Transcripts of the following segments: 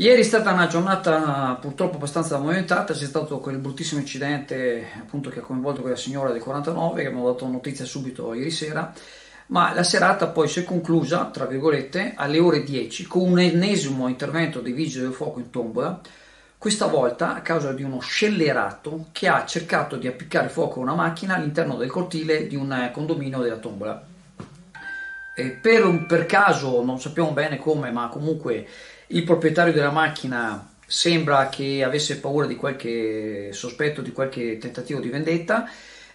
Ieri è stata una giornata purtroppo abbastanza movimentata, c'è stato quel bruttissimo incidente appunto che ha coinvolto quella signora del 49 che abbiamo dato notizia subito ieri sera, ma la serata poi si è conclusa, tra virgolette, alle ore 10 con un ennesimo intervento dei vigili del fuoco in tombola, questa volta a causa di uno scellerato che ha cercato di appiccare fuoco a una macchina all'interno del cortile di un condominio della tombola. Per caso, non sappiamo bene come, ma comunque il proprietario della macchina sembra che avesse paura di qualche sospetto, di qualche tentativo di vendetta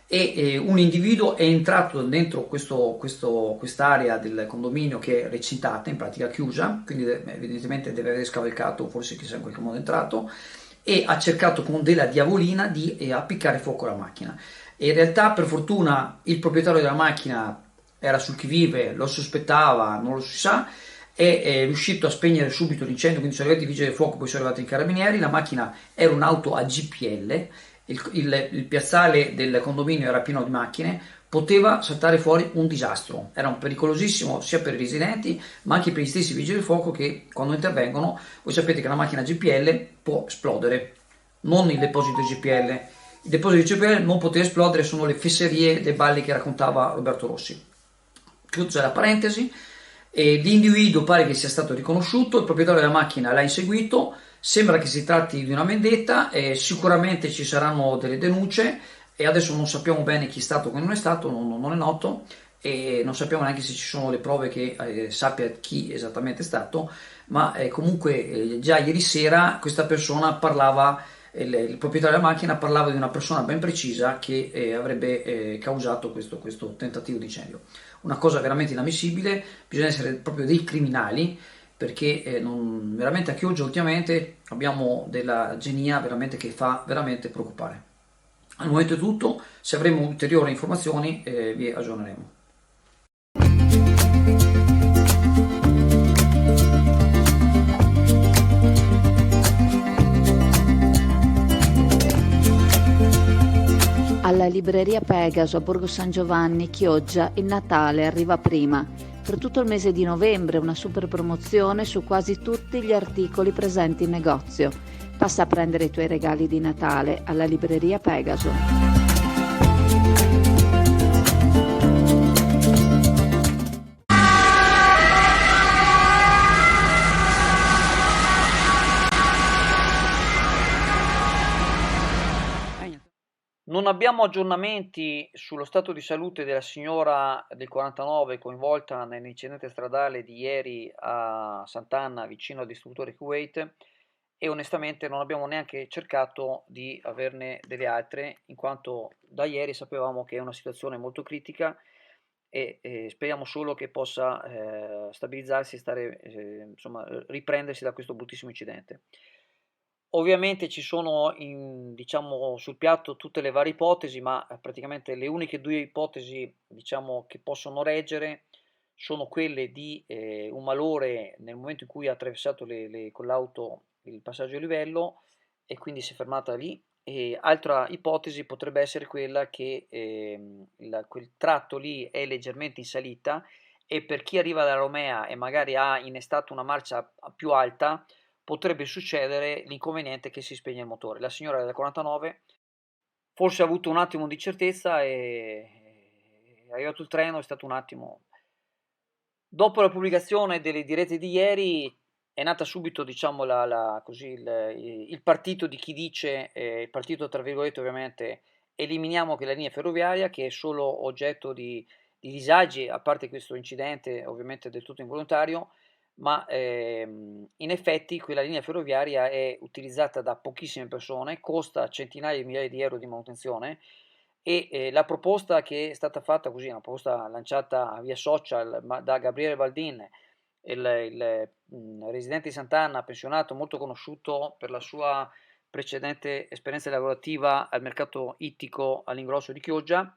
e un individuo è entrato dentro quest'area del condominio che è recintata, in pratica chiusa, quindi evidentemente deve aver scavalcato, forse chissà in qualche modo è entrato, e ha cercato con della diavolina di appiccare fuoco alla macchina. E in realtà, per fortuna, il proprietario della macchina era sul chi vive, lo sospettava, non lo si sa, è riuscito a spegnere subito l'incendio, quindi sono arrivati i vigili del fuoco, poi sono arrivati i carabinieri, la macchina era un'auto a GPL, il piazzale del condominio era pieno di macchine, poteva saltare fuori un disastro, era un pericolosissimo sia per i residenti ma anche per gli stessi vigili del fuoco che quando intervengono, voi sapete che una macchina GPL può esplodere, non il deposito GPL, il deposito GPL non poteva esplodere, sono le fesserie, le balle che raccontava Roberto Rossi. Chiusa la parentesi, l'individuo pare che sia stato riconosciuto, il proprietario della macchina l'ha inseguito, sembra che si tratti di una vendetta, sicuramente ci saranno delle denunce e adesso non sappiamo bene chi è stato o chi non è stato, non è noto e non sappiamo neanche se ci sono le prove che sappia chi esattamente è stato, ma comunque già ieri sera questa persona parlava, il proprietario della macchina parlava di una persona ben precisa che avrebbe causato questo tentativo di incendio. Una cosa veramente inammissibile, bisogna essere proprio dei criminali perché veramente a Chioggia ultimamente abbiamo della genia veramente che fa veramente preoccupare. Al momento è tutto, se avremo ulteriori informazioni vi aggiorneremo. Alla libreria Pegaso a Borgo San Giovanni, Chioggia, il Natale arriva prima. Per tutto il mese di novembre una super promozione su quasi tutti gli articoli presenti in negozio. Passa a prendere i tuoi regali di Natale alla libreria Pegaso. Non abbiamo aggiornamenti sullo stato di salute della signora del 49 coinvolta nell'incidente stradale di ieri a Sant'Anna vicino al distributore Kuwait e onestamente non abbiamo neanche cercato di averne delle altre in quanto da ieri sapevamo che è una situazione molto critica e speriamo solo che possa stabilizzarsi e insomma, riprendersi da questo bruttissimo incidente. Ovviamente ci sono diciamo, sul piatto tutte le varie ipotesi, ma praticamente le uniche due ipotesi diciamo, che possono reggere sono quelle di un malore nel momento in cui ha attraversato con l'auto il passaggio a livello e quindi si è fermata lì. E altra ipotesi potrebbe essere quella che quel tratto lì è leggermente in salita e per chi arriva da Romea e magari ha innestato una marcia più alta, potrebbe succedere l'inconveniente che si spegne il motore. La signora del 49 forse ha avuto un attimo di certezza e è arrivato il treno, è stato un attimo. Dopo la pubblicazione delle dirette di ieri è nata subito diciamo, così, il partito di chi dice, il partito tra virgolette ovviamente, eliminiamo che la linea ferroviaria che è solo oggetto di disagi, a parte questo incidente ovviamente del tutto involontario, ma in effetti quella linea ferroviaria è utilizzata da pochissime persone, costa centinaia di migliaia di euro di manutenzione e la proposta che è stata fatta così, una proposta lanciata via social da Gabriele Baldin, il residente di Sant'Anna, pensionato, molto conosciuto per la sua precedente esperienza lavorativa al mercato ittico all'ingrosso di Chioggia,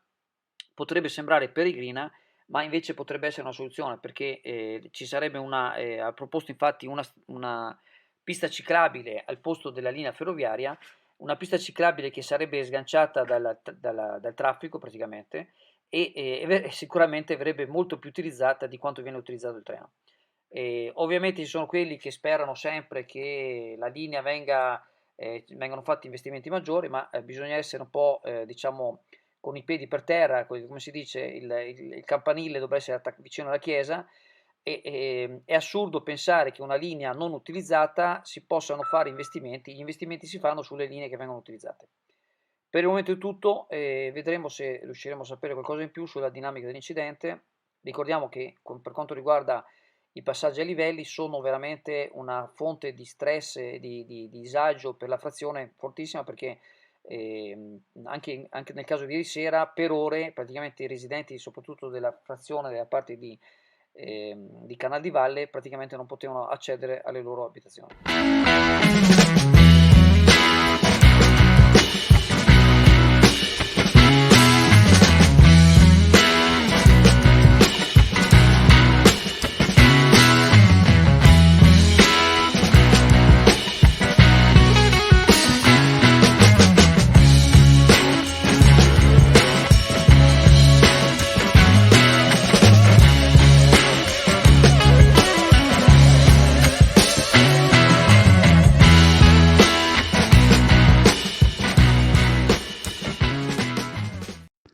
potrebbe sembrare peregrina, ma invece potrebbe essere una soluzione perché ci sarebbe ha proposto infatti una pista ciclabile al posto della linea ferroviaria, una pista ciclabile che sarebbe sganciata dal traffico praticamente e sicuramente verrebbe molto più utilizzata di quanto viene utilizzato il treno. Ovviamente ci sono quelli che sperano sempre che la linea vengano fatti investimenti maggiori, ma bisogna essere un po', diciamo, con i piedi per terra, come si dice, il campanile dovrebbe essere vicino alla chiesa, e è assurdo pensare che una linea non utilizzata si possano fare investimenti. Gli investimenti si fanno sulle linee che vengono utilizzate. Per il momento è tutto, vedremo se riusciremo a sapere qualcosa in più sulla dinamica dell'incidente. Ricordiamo che per quanto riguarda i passaggi a livelli sono veramente una fonte di stress e di disagio per la frazione fortissima, perché anche nel caso di ieri sera per ore praticamente i residenti soprattutto della frazione della parte di Canal di Valle praticamente non potevano accedere alle loro abitazioni.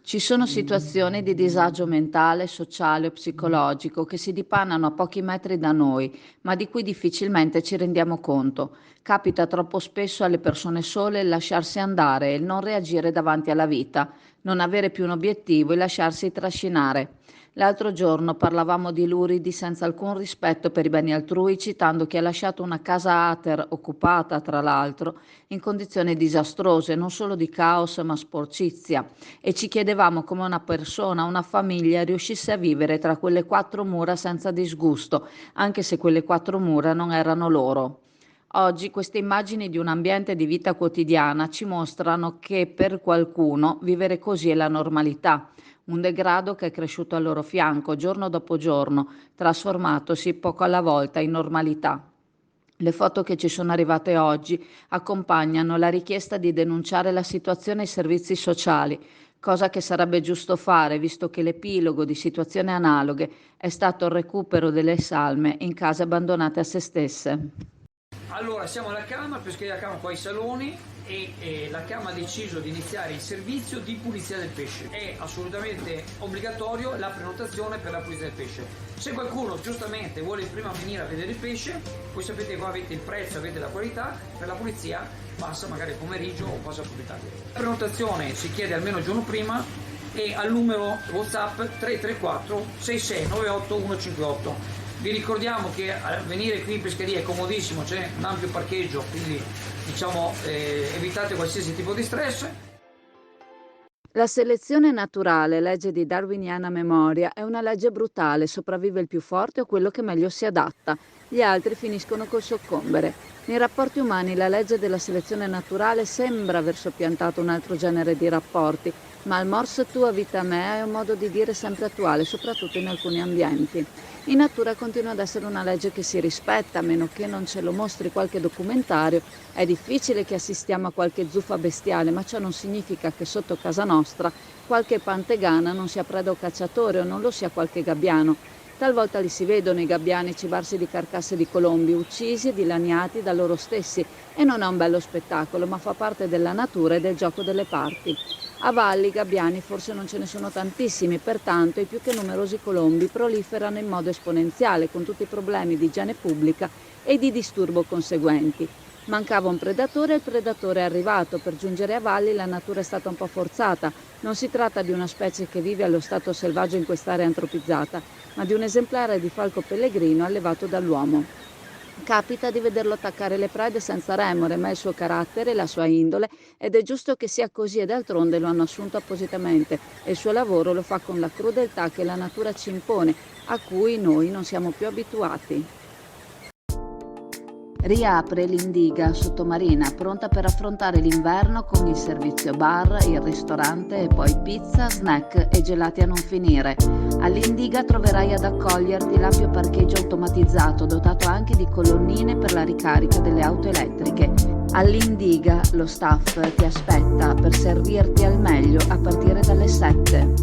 Ci sono situazioni di disagio mentale, sociale o psicologico che si dipanano a pochi metri da noi, ma di cui difficilmente ci rendiamo conto. Capita troppo spesso alle persone sole il lasciarsi andare e il non reagire davanti alla vita, non avere più un obiettivo e lasciarsi trascinare. L'altro giorno parlavamo di luridi senza alcun rispetto per i beni altrui, citando chi ha lasciato una casa ater, occupata tra l'altro, in condizioni disastrose, non solo di caos ma sporcizia, e ci chiedevamo come una persona, una famiglia riuscisse a vivere tra quelle quattro mura senza disgusto, anche se quelle quattro mura non erano loro. Oggi queste immagini di un ambiente di vita quotidiana ci mostrano che per qualcuno vivere così è la normalità, un degrado che è cresciuto al loro fianco giorno dopo giorno, trasformatosi poco alla volta in normalità. Le foto che ci sono arrivate oggi accompagnano la richiesta di denunciare la situazione ai servizi sociali, cosa che sarebbe giusto fare visto che l'epilogo di situazioni analoghe è stato il recupero delle salme in case abbandonate a se stesse. Allora, siamo alla Camera, Pescheria Camera qua ai saloni, e la Camera ha deciso di iniziare il servizio di pulizia del pesce. È assolutamente obbligatorio la prenotazione per la pulizia del pesce. Se qualcuno giustamente vuole prima venire a vedere il pesce, voi sapete qua avete il prezzo, avete la qualità, per la pulizia passa magari il pomeriggio o passa pomeriggio. La prenotazione si chiede almeno il giorno prima e al numero WhatsApp 334 6698 158. Vi ricordiamo che venire qui in pescheria è comodissimo, c'è un ampio parcheggio, quindi diciamo evitate qualsiasi tipo di stress. La selezione naturale, legge di darwiniana memoria, è una legge brutale, sopravvive il più forte o quello che meglio si adatta, gli altri finiscono col soccombere. Nei rapporti umani la legge della selezione naturale sembra aver soppiantato un altro genere di rapporti, ma il mors tua vita mea è un modo di dire sempre attuale, soprattutto in alcuni ambienti. In natura continua ad essere una legge che si rispetta, a meno che non ce lo mostri qualche documentario. È difficile che assistiamo a qualche zuffa bestiale, ma ciò non significa che sotto casa nostra qualche pantegana non sia preda o cacciatore o non lo sia qualche gabbiano. Talvolta li si vedono i gabbiani cibarsi di carcasse di colombi, uccisi e dilaniati da loro stessi, e non è un bello spettacolo, ma fa parte della natura e del gioco delle parti. A valle i gabbiani forse non ce ne sono tantissimi, pertanto i più che numerosi colombi proliferano in modo esponenziale, con tutti i problemi di igiene pubblica e di disturbo conseguenti. Mancava un predatore e il predatore è arrivato. Per giungere a valli la natura è stata un po' forzata. Non si tratta di una specie che vive allo stato selvaggio in quest'area antropizzata, ma di un esemplare di falco pellegrino allevato dall'uomo. Capita di vederlo attaccare le prede senza remore, ma è il suo carattere, la sua indole, ed è giusto che sia così, e d'altronde lo hanno assunto appositamente e il suo lavoro lo fa con la crudeltà che la natura ci impone, a cui noi non siamo più abituati. Riapre l'Indiga sottomarina, pronta per affrontare l'inverno con il servizio bar, il ristorante e poi pizza, snack e gelati a non finire. All'Indiga troverai ad accoglierti l'ampio parcheggio automatizzato dotato anche di colonnine per la ricarica delle auto elettriche. All'Indiga lo staff ti aspetta per servirti al meglio a partire dalle 7.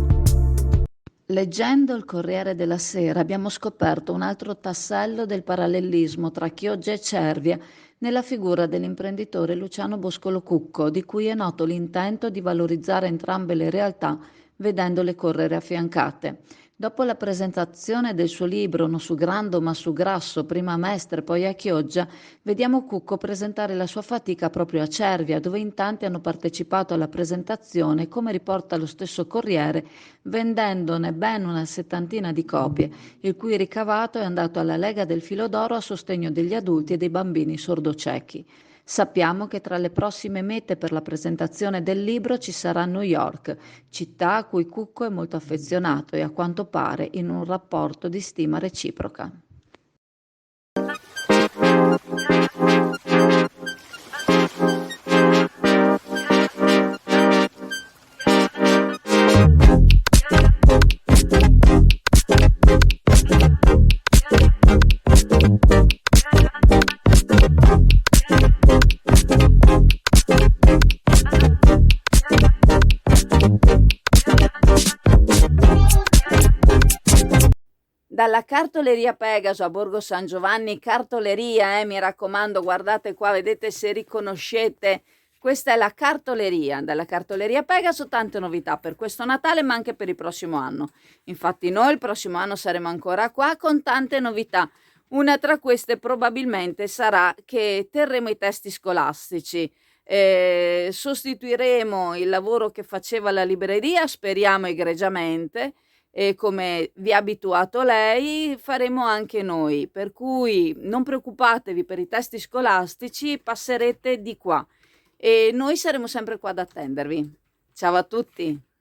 Leggendo il Corriere della Sera abbiamo scoperto un altro tassello del parallelismo tra Chioggia e Cervia nella figura dell'imprenditore Luciano Boscolo Cucco, di cui è noto l'intento di valorizzare entrambe le realtà vedendole correre affiancate. Dopo la presentazione del suo libro Non su Grando ma su Grasso, prima a Mestre poi a Chioggia, vediamo Cucco presentare la sua fatica proprio a Cervia, dove in tanti hanno partecipato alla presentazione, come riporta lo stesso Corriere, vendendone ben una settantina di copie, il cui ricavato è andato alla Lega del Filo d'Oro a sostegno degli adulti e dei bambini sordociechi. Sappiamo che tra le prossime mete per la presentazione del libro ci sarà New York, città a cui Cucco è molto affezionato e a quanto pare in un rapporto di stima reciproca. Dalla cartoleria Pegaso a Borgo San Giovanni, cartoleria, mi raccomando, guardate qua, vedete se riconoscete, questa è la cartoleria, dalla cartoleria Pegaso, tante novità per questo Natale ma anche per il prossimo anno. Infatti noi il prossimo anno saremo ancora qua con tante novità. Una tra queste probabilmente sarà che terremo i testi scolastici. Sostituiremo il lavoro che faceva la libreria, speriamo egregiamente, e come vi ha abituato lei, faremo anche noi. Per cui non preoccupatevi per i testi scolastici, passerete di qua e noi saremo sempre qua ad attendervi. Ciao a tutti!